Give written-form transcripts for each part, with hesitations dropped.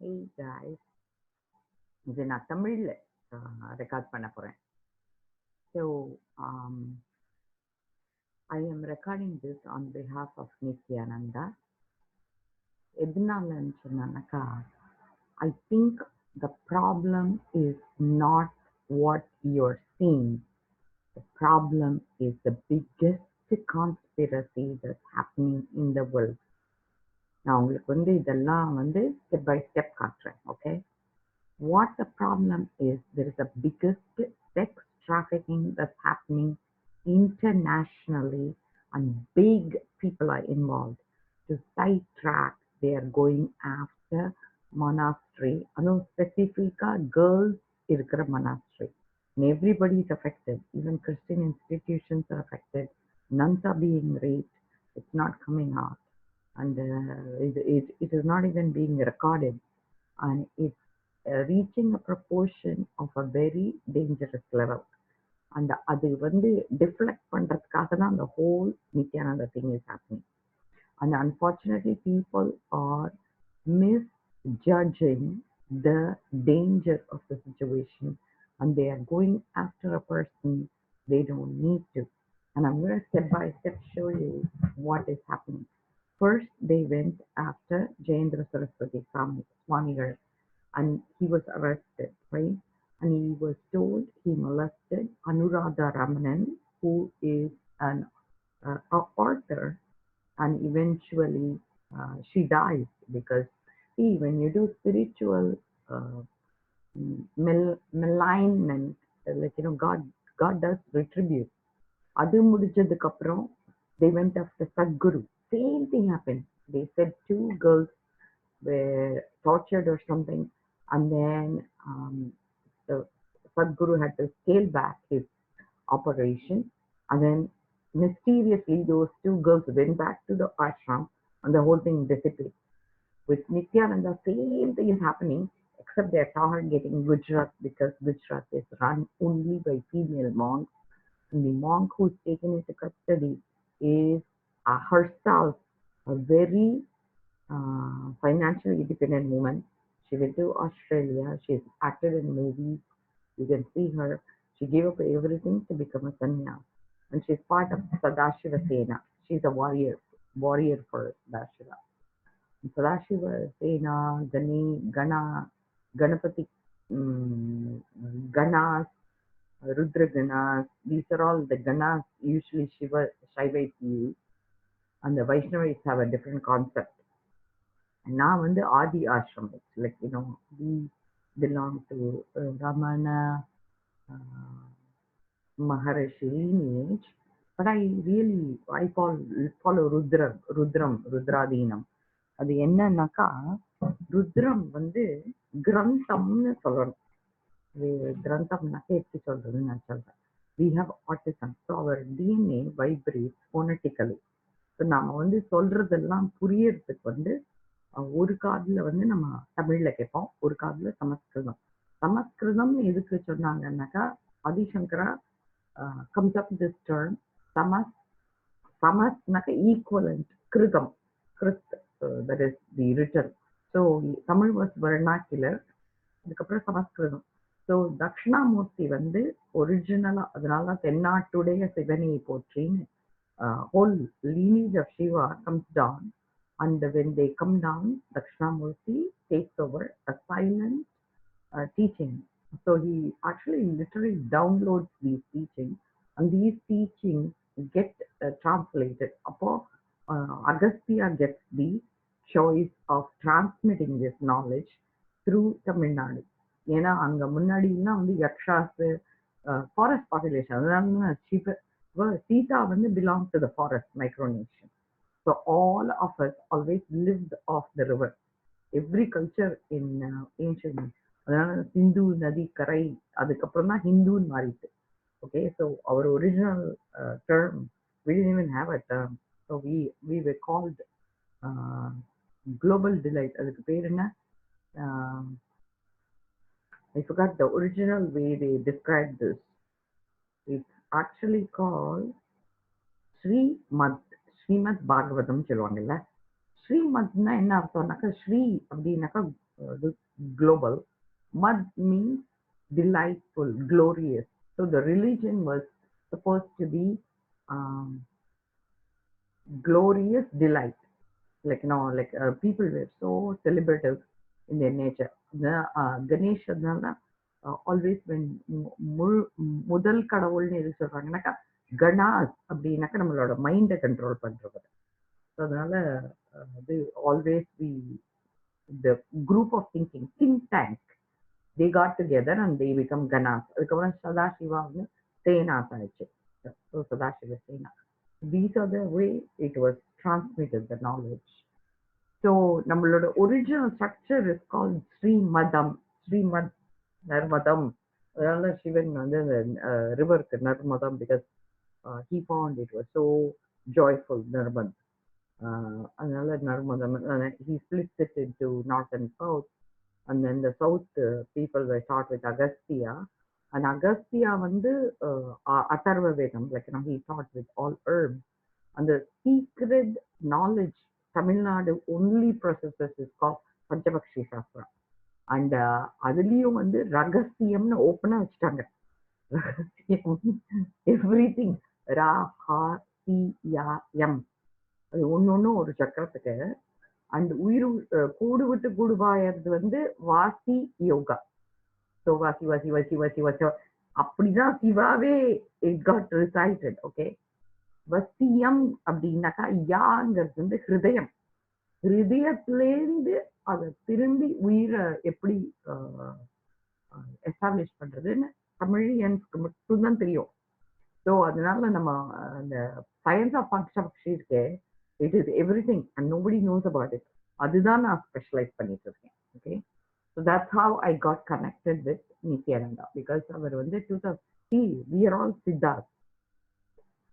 Hey guys, இது நான் தமிழ்ல ரெக்கார்ட் பண்ண போறேன். So I am recording this on behalf of Nithyananda. எதனாலன்னு சொன்னாக்கா, I think the problem is not what you're seeing. The problem is the biggest conspiracy that's happening in the world. நான் உங்களுக்கு இதெல்லாம் step by step காட்டுறேன். Okay. What the problem is, there is a biggest sex trafficking that's happening internationally, and big people are involved. To sidetrack, they are going after monastery, specifically girls இருக்கிற monastery. And everybody is affected. Even Christian institutions are affected. Nuns are being raped. It's not coming out. And it is not even being recorded. And it's reaching a proportion of a very dangerous level. And அது deflect பண்றதுக்காக தான் the whole Nithyananda thing is happening. And unfortunately, people are misjudging the danger of the situation, and they are going after a person they don't need to. And I'm going to step by step show you what is happening. First, they went after Jayendra Saraswati Swamigal, and he was arrested, right? And he was told he molested Anuradha Ramanan, who is an author, and eventually she dies because, see, when you do spiritual uh, malignment, like God does retribute. அது முடிச்சதுக்கு அப்புறம் they went after Sadhguru. Same thing happened. They said 2 girls were tortured or something, and then the Sadhguru had to scale back his operation, and then mysteriously those 2 girls went back to the ashram, and the whole thing dissipated. With Nithyananda, same thing is happening, except they are targeting Gujarat because Gujarat is run only by female monks, and the monk who's taken into custody is herself a very financially independent woman. She went to Australia. She's acted in movies. You can see her. She gave up everything to become a sannyas. And she's part of Sadashiva Sena. She's a warrior for Sadashiva. And Sadashiva Sena, Ganapati, Ganas, Rudra Ganas. These are all the Ganas usually Shaivites use. And the Vaishnavites have a different concept. And now the Adi Ashram, it's like, we belong to Ramana, Maharishi lineage, but I follow Rudradinam. அது என்னன்னாக்கா, ருத்ரம் கிரந்தம்னு சொல்லணும். கிரந்தம்னாக்கா எப்படி சொல்றதுன்னு நான் சொல்றேன். We have autism, so our DNA vibrates phonetically. So நாம சொல்றதெல்லாம் புரியறதுக்கு ஒரு காதுல நம்ம தமிழ்ல கேட்போம், ஒரு காதுல சமஸ்கிருதம். சமஸ்கிருதம் எதுக்கு சொன்னாங்கன்னாக்கா, Adi Shankara comes up with this term, samasnaka equivalent, kritam, krit, that is the written. So Tamil was vernacular, அதுக்கப்புறம் சமஸ்கிருதம். ஸோ தட்சிணாமூர்த்தி ஒரிஜினலா, அதனால தென்னாட்டுடைய சிவனை போற்றின்னு whole lineage of Shiva comes down, and when they come down, Dakshinamurti takes over a silent teaching. So he actually literally downloads these teachings, and these teachings get translated. Appo Agastya gets the choice of transmitting this knowledge through Tamil Nadu. ஏன்னா அங்க முன்னாடிலாம் Yakshas forest population, அதனால Sita belongs to the forest micronation. So all of us always lived off the river. Every culture in ancient, அதனால சிந்து நதி கரை, அதுக்கப்புறம் தான் ஹிந்துன்னு மாறிட்டு. Okay, so our original term, we didn't even have a term. So we were called global delight. அதுக்கு பேர் என்ன? I forgot the original way they described this. It's actually called Srimad Bhagavatam சொல்லுவாங்கல்ல. ஸ்ரீமத்னா என்ன அர்த்தம்னாக்கா, ஸ்ரீ அப்படின்னாக்கா global. Mad means delightful, glorious. So the religion was supposed to be um, glorious delight. Like people were so celebrative in their nature. The Ganesha always when முதல் கடவுள்னு எது சொல்றாங்கன்னாக்கா கணாஸ் அப்படின்னாக்கா நம்மளோட மைண்டை control பண்றது. ஸோ அதனால அது always the group of thinking, think tank, they got together and they become Ganas. அதுக்கப்புறம் சதாசிவா வந்து சேனாஸ் ஆயிடுச்சு. So Sadashiva Sena. These are the way it was transmitted, the knowledge. So நம்மளோட original structure is called Srimadam. Srimad Narmadam. அதனால சிவன் வந்து அந்த ரிவருக்கு நர்மதம் because he found it was so joyful, Narmad. அதனால நர்மதம், he splits it into north and south, and then the south people were taught with Agastya, and Agastya வந்து Atharva Vedam, like he taught with all herbs, and the secret knowledge Tamil Nadu only processes is called Panchapakshi Shastra, and அதுலயும் வந்து ரகசியம்னு ஓப்பனா வச்சுட்டாங்க. ரகசியம் everything ரா ஹா C யா M, அது ஒன்னொன்னு ஒரு சக்கரத்துக்கு. அண்ட் உயிர் கூடு விட்டு கூடு பாயறது வந்து வாசி யோகா. ஸோ வாசி வாசி வாசி வாசி வாசி அப்படிதான் சிவாவே இட் காட் ரிசைட்டட். ஓகே, வசியம் அப்படின்னாக்கா யாங்கிறது வந்து ஹிருதயம். ஹிருதயத்திலேருந்து அதை திரும்பி உயிரை எப்படி எஸ்டாப்ளிஷ் பண்றதுன்னு தமிழியன்ஸ்க்கு மட்டும்தான் தெரியும். ஸோ அதனால நம்ம அந்த சயின்ஸ் ஆஃப் பக்ஷபக்ஷி இருக்கே, it is everything and nobody knows about it. அதுதான் நான் ஸ்பெஷலைஸ் பண்ணிட்டு இருக்கேன். Okay, so that's how I got connected with Nithyananda, because அவர் வந்து 2000 we are all siddhas,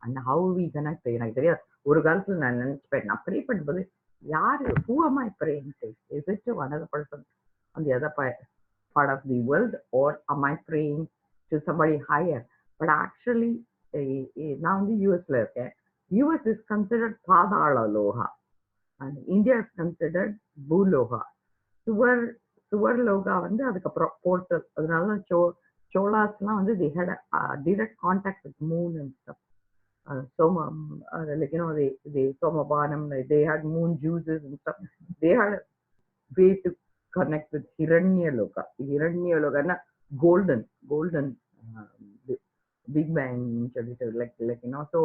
and how we connect எனக்கு தெரியாது. ஒரு காலத்துல நான் நினைச்சுப்பேன், நான் ப்ரே பண்ணும்போது யாரு who am I praying to? Is it to another person on the other part of the world, or am I praying to somebody higher? But actually நான் வந்து யூஎஸ்ல இருக்கேன். US is considered Padala Loha, and India is considered Bhuloha. Suvar Loga வந்து அதுக்கப்புறம் portal. அதனால சோலாஸ்லாம் வந்து they had a direct contact with moon and stuff. Like they Somabanam, they had moon juices and stuff. They had a way to connect with Hiranya Loka. Hiranya Loka, golden, Big Bang, like so.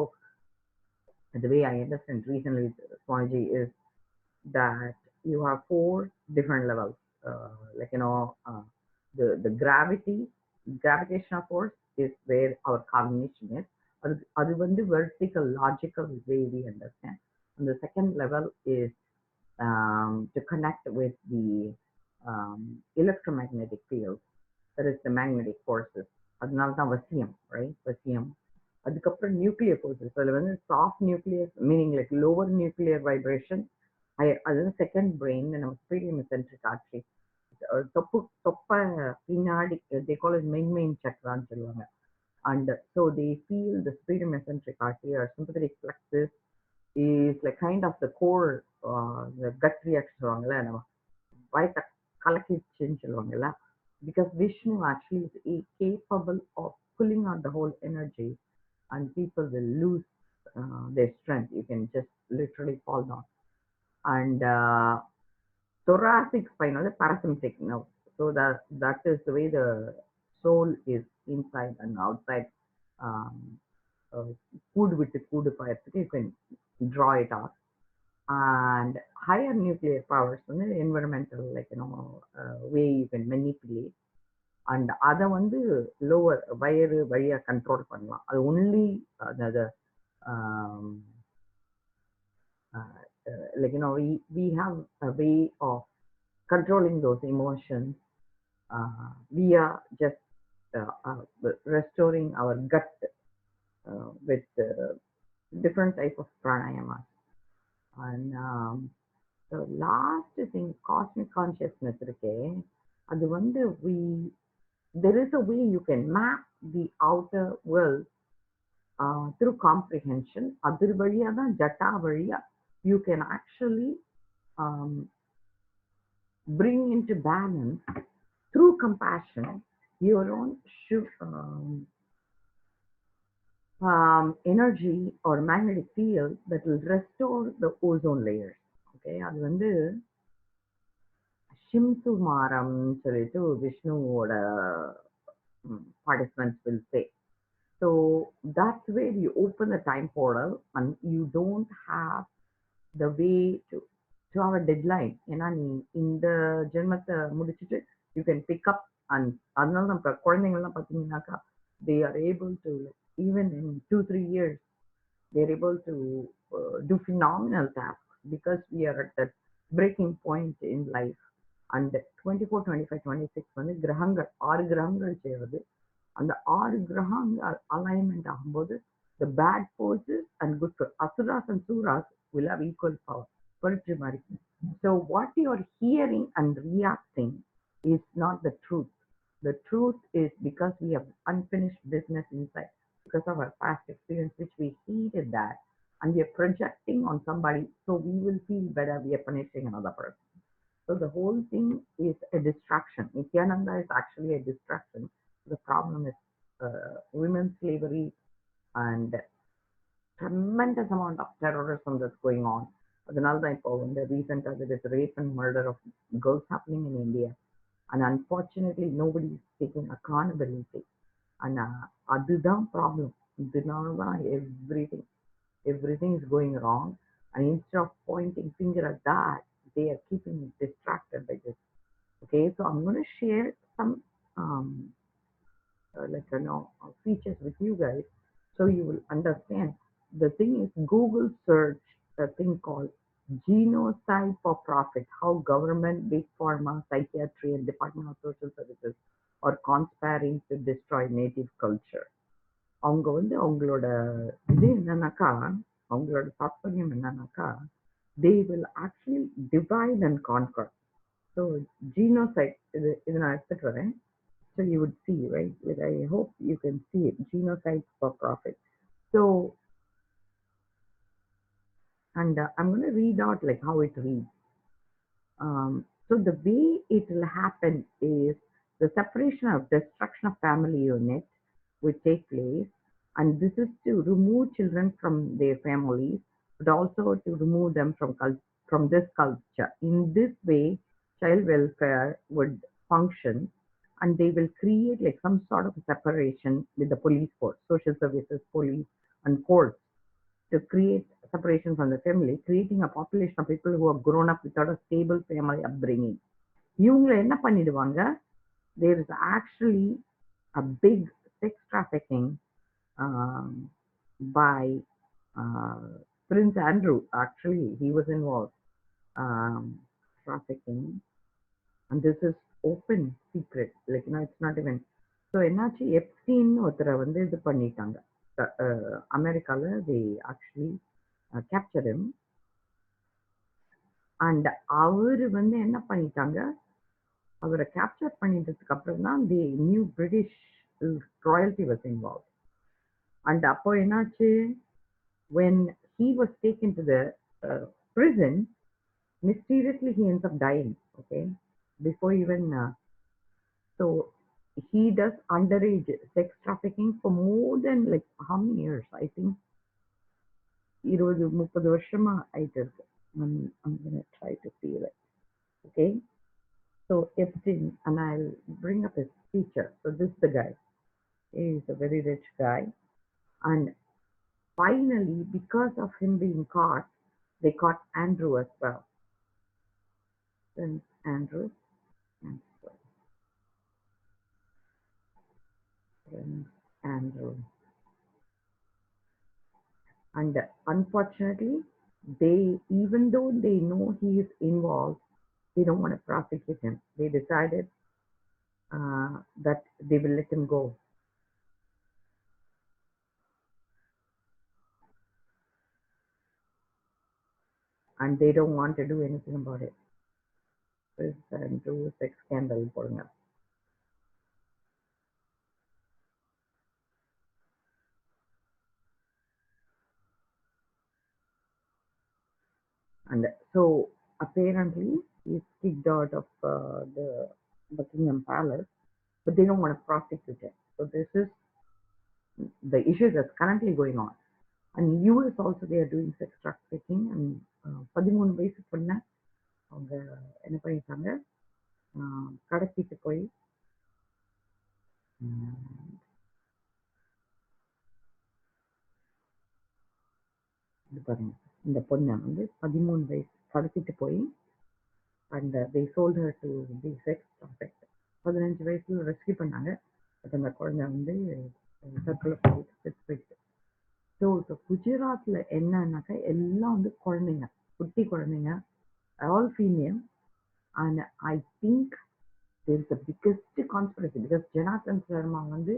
The way I understand recently, Swamiji, is that you have 4 different levels. The gravitational force is where our cognition is. அது வந்து vertical, logical way we understand. And the second level is to connect with the electromagnetic field. That is the magnetic forces. அதனால தான் வசியம், right? வசியம். அதுக்கப்புறம் nuclear forces. அதில் வந்து soft nuclear meaning like lower nuclear vibration, அது வந்து second brain, நம்ம ஸ்பீடியம் சென்ட்ரிக் ஆட்சி. தொப்பை பின்னாடி தே கால் இட் மெயின் சக்கரான்னு சொல்லுவாங்க. And so they feel the ஸ்பீடியம் சென்ட்ரிக் ஆட்சி are sympathetic plexus is like kind of the core, gut reaction சொல்லுவாங்கல்ல, நம்ம வயத்தை கலக்கிச்சுன்னு சொல்லுவாங்கல்ல. Because Vishnu actually is capable of pulling out the whole energy, and people will lose their strength. You can just literally fall down. And thoracic spinal, parasympathetic nerve. So that is the way the soul is inside and outside. Food with the food fire, you can draw it out. And higher nuclear powers, environmental, way you can manipulate. And அதை வந்து lower வயறு வழியா control பண்ணலாம். அது only the we have a way of controlling those emotions via just restoring our gut with different type of pranayamas. And the last thing, cosmic consciousness இருக்கே, அது வந்து there is a way you can map the outer world through comprehension. அது வழியா தான் ஜட்டா வழியா you can actually bring into balance through compassion your own energy or magnetic field that will restore the ozone layers. Okay, அது வந்து ஷிம்சு மாரம் சொல்லிட்டு விஷ்ணுவோட participants will say. So that's where you open the time portal and you don't have the way to have a deadline. ஏன்னா நீ இந்த ஜென்மத்தை முடிச்சுட்டு you can pick up and அதனால நம்ம குழந்தைங்கள்லாம் பார்த்தீங்கன்னாக்கா they are able to even in 2-3 years they're able to do phenomenal tasks because we are at that breaking point in life. And 24, 25, 26 வந்து கிரகங்கள் 6 கிரகங்கள் சேருது. அந்த 6 கிரகங்கள் அலைன்மெண்ட் ஆகும்போது the bad forces and good forces, asuras and suras will have equal power. புரிஞ்சு மாதிரி. So what you are hearing and reacting is not the truth. The truth is because we have unfinished business inside, because of our past experience, which we heeded that, and we are projecting on somebody, so we will feel better. We are punishing another person. So the whole thing is a distraction. Nithyananda is actually a distraction. The problem is women's slavery and tremendous amount of terrorism that's going on. அதனால தான் இப்போ வந்து ரீசெண்டாக there is rape and murder of girls happening in India, and unfortunately nobody is taking accountability. And அதுதான் problem. இதனால தான் everything is going wrong, and instead of pointing finger at that, they are keeping distracted by this. Okay, so I'm going to share some um, features with you guys so you will understand. The thing is, Google search a thing called genocide for profit, how government, big pharma, psychiatry, and Department of Social Services are conspiring to destroy native culture. அவங்க வந்து அவங்களோட இது என்னன்னாக்கா, அவங்களோட தாற்பயம் என்னன்னாக்கா, they will actually divide and conquer. So genocide, இது நான் எடுத்துட்டு வரேன். So you would see, right? Like, I hope you can see it. Genocide for profit. So, and I'm going to read out like how it reads. So the way it will happen is the separation of destruction of family unit will take place, and this is to remove children from their families, but also to remove them from this culture. In this way, child welfare would function, and they will create like some sort of separation with the police force, social services, police, and courts to create separation from the family, creating a population of people who have grown up without a stable family upbringing. இவங்களை என்ன பண்ணிடுவாங்க? There is actually a big sex trafficking by Prince Andrew. Actually, he was involved trafficking, and this is open secret. Like, it's not even. So என்னாச்சு, Epstein ஒருத்தரை வந்து இது பண்ணிட்டாங்க அமெரிக்கால. they actually captured him, and அவரு வந்து என்ன பண்ணிட்டாங்க, அவரை கேப்சர் பண்ணிட்டதுக்கு அப்புறம் தான் the new British royalty was involve. And அப்போ என்னாச்சு, when he was taken to the prison, mysteriously he ends up dying. Okay, before even so he does underage sex trafficking for more than like how many years? I think 20-30 வருஷமா ஆயிட்டு இருக்கு. I'm gonna try to see it. Okay, so Epstein, and I'll bring up his feature. So this is the guy. He's a very rich guy, and finally, because of him being caught, they caught Andrew as well. Prince Andrew, Prince Andrew, and unfortunately, even though they know he is involved, they don't want to prosecute him. They decided that they will let him go. And they don't want to do anything about it. Prince Andrew sex scandal போடுங்க. And so apparently he's kicked out of the Buckingham Palace, but they don't want to prosecute him. So this is the issue that's currently going on. And US also they are doing sex trafficking and 13 வயசு பொண்ண அவங்க என்ன பண்ணிட்டாங்க கடத்திட்டு போய் இது பாருங்க இந்த பொண்ணை வந்து 13 வயசு கடத்திட்டு போய் and they sold her to the sex trafficked 15 வயசுல ரெஸ்கியூ பண்ணாங்க பட் அந்த குழந்தை வந்து தற்கொலை பண்ணிட்டு செத்து போயிடுச்சு ஸோ இப்போ குஜராத்ல என்னன்னாக்கா எல்லாம் வந்து குழந்தைங்க குட்டி குழந்தைங்க all female and I think there is the biggest conspiracy because Janathan Sharma வந்து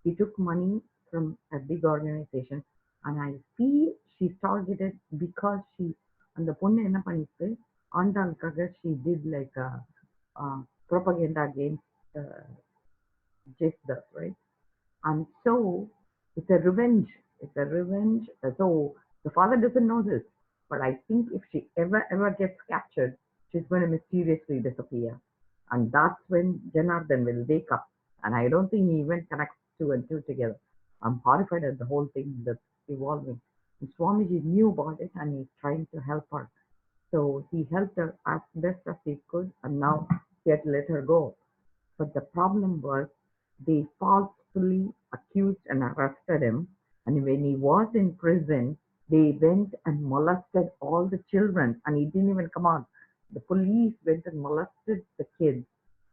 he took money from a big organization and I feel she's targeted because she அந்த பொண்ணு என்ன பண்ணிட்டு ஆண்டாளுக்காக she did like a propaganda against Jesus, right? And so it's a revenge. It's a revenge. So the father doesn't know this, but I think if she ever gets captured, she's going to mysteriously disappear. And that's when Janardhan will wake up. And I don't think he even connects two and two together. I'm horrified at the whole thing that's evolving. And Swamiji knew about it and he's trying to help her. So he helped her as best as he could, and now he had to let her go. But the problem was they falsely accused and arrested him. And when he was in prison, they went and molested all the children and he didn't even come out. The police went and molested the kids.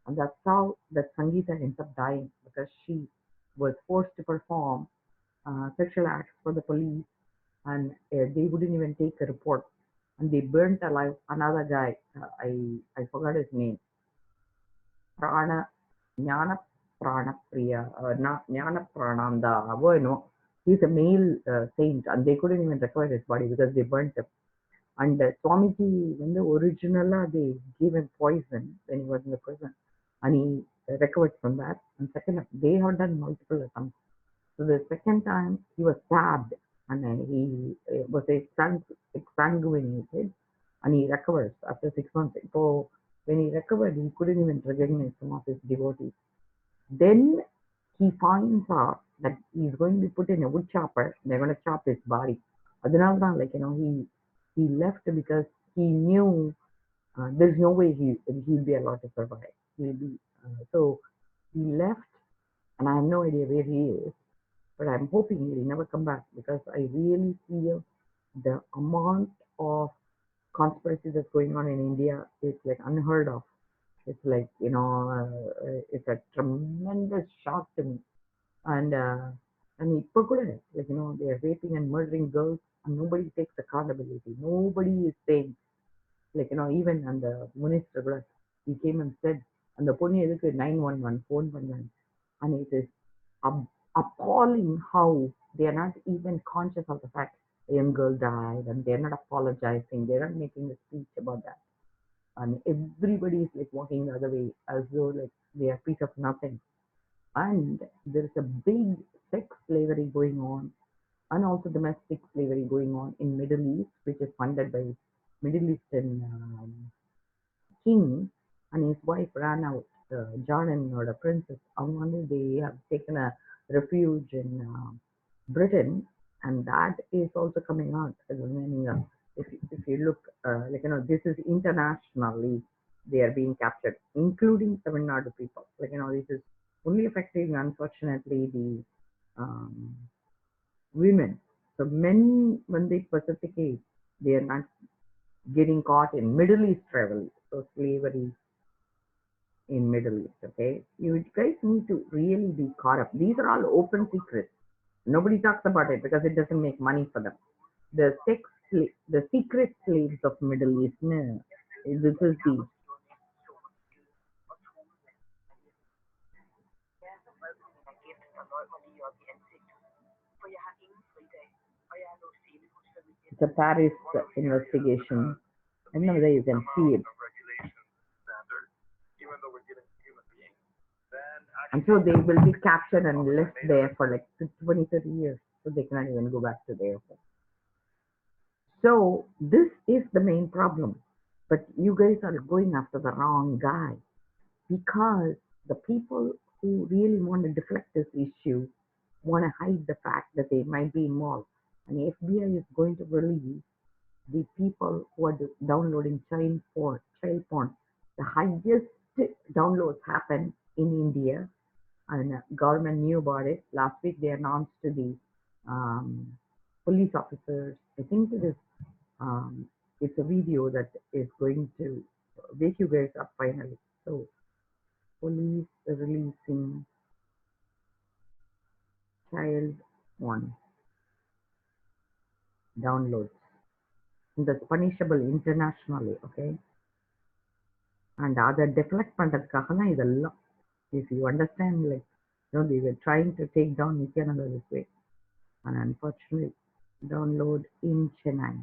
And that's how that Sangeeta ends up dying because she was forced to perform sexual acts for the police and they wouldn't even take a report. And they burnt alive another guy. I forgot his name. Prana, Jnana Prana Priya, not Jnana Prananda. No, he's a male saint, and they couldn't even recover his body because they burnt him. And Swamiji, when the original, they gave him poison when he was in the prison, and he recovered from that. And second, they had done multiple attempts. So the second time, he was stabbed, and he was exsanguinated, and he recovers after 6 months. So when he recovered, he couldn't even recognize some of his devotees. Then he finds out that he's going to be put in a wood chopper. They're going to chop his body. Adhanalda, like he left because he knew there's no way he'll be allowed to survive. He'll be so he left, and I have no idea where he is. But I'm hoping he'll never come back because I really feel the amount of conspiracy that's going on in India is like unheard of. It's like it's a tremendous shock to me. And இப்போ கூட like they are raping and murdering girls and nobody takes accountability. Nobody is saying like even அந்த minister கூட he came and said அந்த பொண்ணு எதுக்கு 911 phone பண்ணாங்க. And it is appalling how they are not even conscious of the fact a young girl died and they're not apologizing. They're not making a speech about that. And everybody is like walking the other way as though like they are a piece of nothing. And there is a big sex slavery going on and also domestic slavery going on in Middle East, which is funded by Middle Eastern king and his wife ran out. Jordan or the princess, they have taken a refuge in Britain, and that is also coming out. If you look, this is internationally they are being captured, including Tamil Nadu people. This is only affecting, unfortunately, the women. So men, when they pacificate, they are not getting caught in Middle East travel. So slavery in Middle East, okay? You guys need to really be caught up. These are all open secrets. Nobody talks about it because it doesn't make money for them. The secret slaves of Middle East, this is the it's a Paris investigation. And now there you can see it. And so they will be captured and left there for like 20, 30 years. So they cannot even go back to their home. So this is the main problem. But you guys are going after the wrong guy, because the people who really want to deflect this issue want to hide the fact that they might be involved. And FBI is going to release the people who are downloading child porn. The highest downloads happen in India, and government knew about it. Last week they announced to the um, police officers. I think um, it's a video that is going to wake you guys up finally. So police releasing child one downloads. That's punishable internationally, okay? And other deflect பண்றதுக்காக தான் இதெல்லாம். If you understand, like, they were trying to take down Nithyananda this way, and unfortunately, download in Chennai.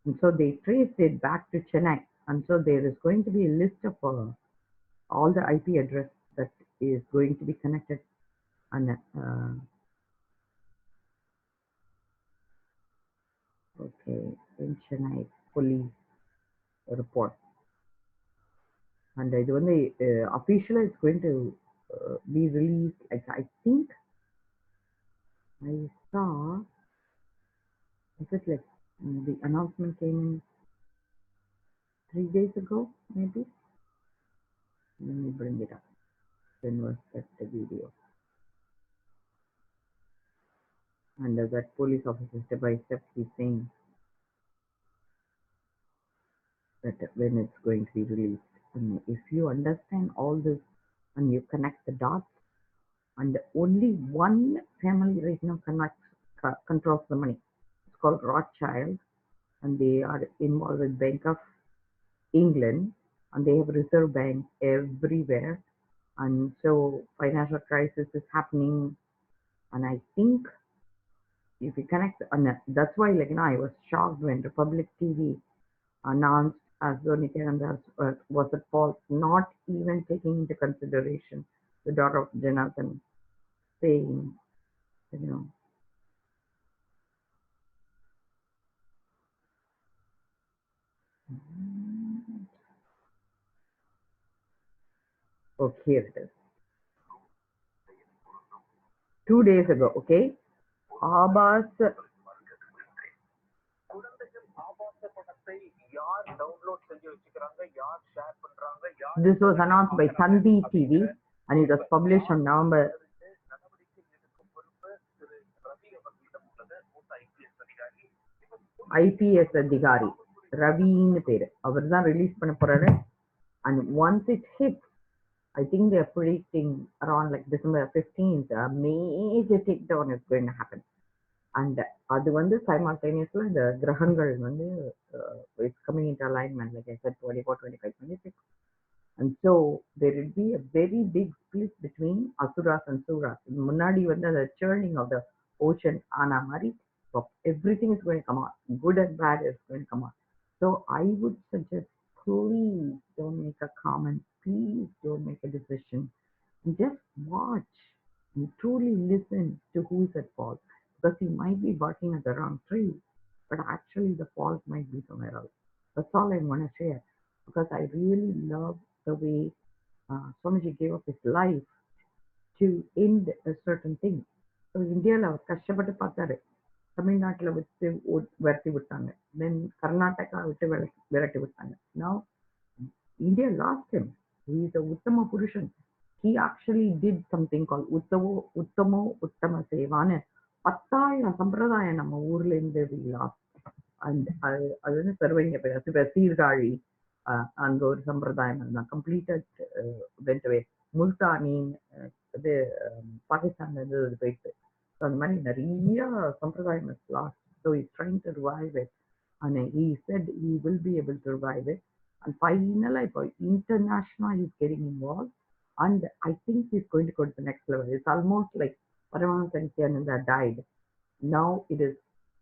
And so they traced it back to Chennai, and so there is going to be a list of all the IP address that is going to be connected, and okay, in Chennai police report. And இது வந்து officially it's going to be released, like, I think I saw, is it like the announcement came in 3 days ago, maybe? Let me bring it up. When was that the video? And that police officer, step by step, he's saying that when it's going to be released. And if you understand all this and you connect the dots, and only one family right now controls the money. It's called Rothschild, and they are involved with Bank of England, and they have reserve bank everywhere. And so financial crisis is happening. And I think if you connect, and that's why, like, I was shocked when Republic TV announced as though Nithyananda was at fault, not even taking into consideration the daughter of Jonathan saying, you know, okay, here it is. 2 days ago, okay? Abbas. This was announced by Sandi TV, and it was published on November. IPS அதிகாரி ரவின்னு பேரு, அவர் தான் release பண்ண போறாரு. And once it hits, I think they are predicting around like December 15th, a major takedown is going to happen. And அது வந்து simultaneously the கிரகங்கள் வந்து it's coming into alignment, like I said, 24, 25, 26. And so there will be a very big split between asuras and suras. முன்னாடி வந்து the churning of the ocean ஆன மாதிரி, so everything is going to come out. Good and bad is going to come out. So I would suggest, please don't make a comment. Please don't make a decision. Just watch and truly listen to who is at fault. Because he might be barking at the wrong tree, but actually the fault might be somewhere else. That's all I want to share. Because I really love the way Swamiji gave up his life to end a certain thing. So Indiaல அவர் கஷ்டப்பட்டு பார்த்தாரு. தமிழ்நாட்டில் விட்டு விரட்டி விட்டாங்க. Then Karnataka விட்டு விரட்டி விட்டாங்க. Now India lost him. He is a Uttama Purushan. He actually did something called Uttamo Uttama Sevana. 10,000 சம்பிரதாயம் நம்ம ஊர்ல இருந்து we lost. And அது வந்து சர்வங்க பேர் சீர்காழி, அங்க ஒரு சம்பிரதாயம் இருந்தான், கம்ப்ளீட்டட் வெண்ட் அவே. முல்தானி இது பாகிஸ்தான்ல இருந்து இது போயிட்டு, அந்த மாதிரி நிறைய சம்பிரதாயம் is lost. So he's trying to revive it, and he said he will be able to revive it. And finally, இப்போ international he's getting involved, and I think he's going to go to the next level. It's almost like Paramahansa Nithyananda died. Now it is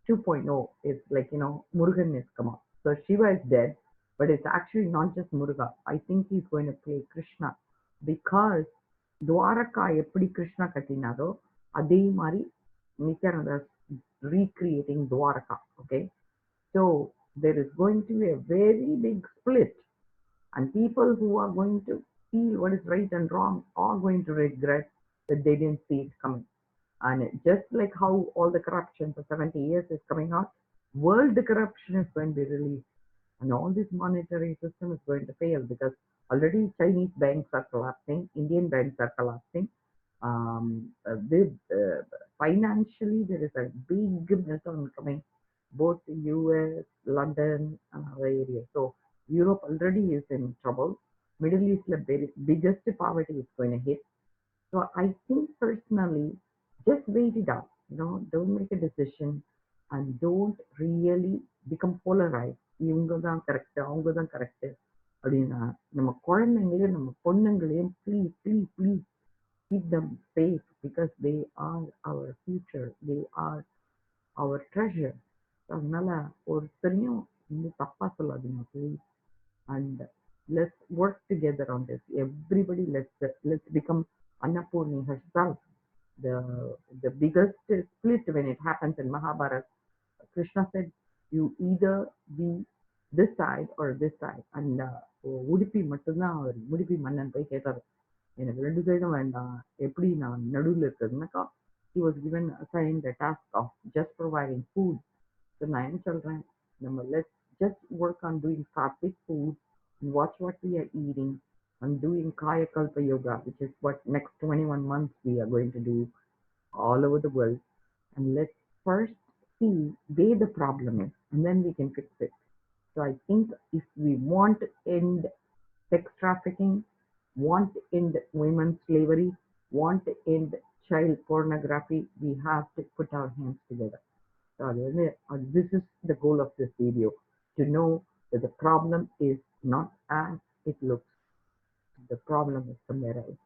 2.0. It's like, Murugan is come up. So Shiva is dead, but it's actually not just Muruga. I think he's going to play Krishna, because Dwarka எப்படி கிருஷ்ணா கட்டினாரோ அதே மாதிரி Nithyananda recreating Dwarka. Okay, so there is going to be a very big split, and people who are going to feel what is right and wrong are going to regret that they didn't see it coming. And just like how all the corruption for 70 years is coming out, world corruption is going to be released. And all this monetary system is going to fail because already Chinese banks are collapsing, Indian banks are collapsing. Financially, there is a big meltdown coming, both US, London, and other areas. So Europe already is in trouble. Middle East, the biggest poverty is going to hit. So I think personally, just wait it out. Don't make a decision and don't really become polarized. இவங்க தான் correct, அவங்க தான் correct அப்படின்னா நம்ம குழந்தைங்களையும் நம்ம பொண்ணுங்களையும் please please please keep them safe because they are our future. They are our treasure. அதனால ஒருத்தரையும் இன்னும் தப்பா சொல்லாதீங்க please. And let's work together on this. Everybody, let's become Annapurni herself. The biggest split when it happens in Mahabharata, Krishna said, "You either be this side or this side." And Udupi மட்டும்தான் அவர் உடுப்பி மன்னன் போய் கேட்டார், எனக்கு ரெண்டு சைடும் வேண்டாம், எப்படி நான் நடுவில் இருக்கிறதுனாக்கா he was given assigned the task of just providing food. So நான் என்ன சொல்றேன், நம்ம let's just work on doing sattvic food and watch what we are eating and doing Kaya Kalpa Yoga, which is what next 21 months we are going to do all over the world. And let's first see where the problem is and then we can fix it. So I think if we want to end sex trafficking, want to end women's slavery, want to end child pornography, we have to put our hands together. So this is the goal of this video, to know that the problem is not as it looks. The problem is somewhere else.